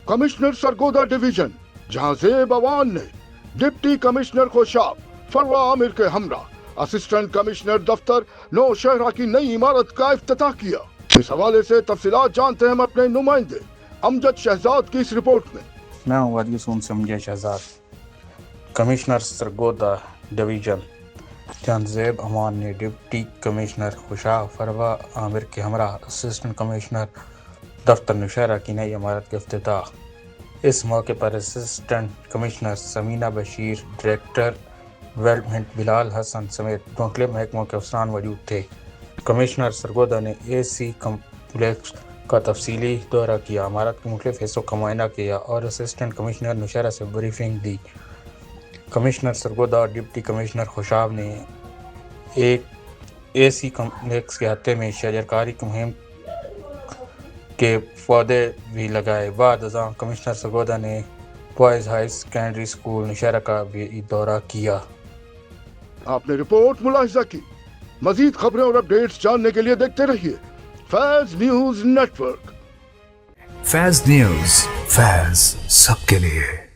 Commissioner Sargodha division, जहां ज़ेब अवान ने deputy commissioner Khushab फरवा आमिर के हमरा असिस्टेंट कमिश्नर दफ्तर नौशहरा की नई इमारत का इफ्तिताह किया। इस हवाले से तफसीलात जानते हैं हम अपने नुमाइंदे अमजद शहजाद की इस रिपोर्ट में। मैं हूँ वादी सून से अमजद शहजाद, कमिश्नर सरगोदा डिवीजन, जहां ज़ेब अमान ने डिप्टी कमिश्नर खुशाब फरवा आमिर के हमरा असिस्टेंट कमिश्नर दफ्तर नौशहरा की नई इमारत का इफ्तिताह। इस मौके पर assistant commissioner Samina Bashir, director development Bilal Hasan समेत मुख्तलिफ महकमों के अफसरान मौजूद थे। कमिश्नर सरगोदा ने AC कम्प्लेक्स का तफसीली दौरा किया, इमारत के मुख्तलिफ हिस्सों का मुआयना किया और असिस्टेंट कमिश्नर नौशहरा से ब्रीफिंग दी। कमिश्नर सरगोदा और डिप्टी कमिश्नर खुशाब ने एक AC कम्प्लेक्स के अहाते में शजरकारी की मुहिम के पौधे भी लगाए। बाद अज़ां कमिश्नर सरगोदा ने boys high secondary school Naushahra का भी दौरा किया। आपने रिपोर्ट मुलाहिजा की। मजीद खबरें और अपडेट्स जानने के लिए देखते रहिए Faiz news network. Faiz news, Faiz सबके लिए।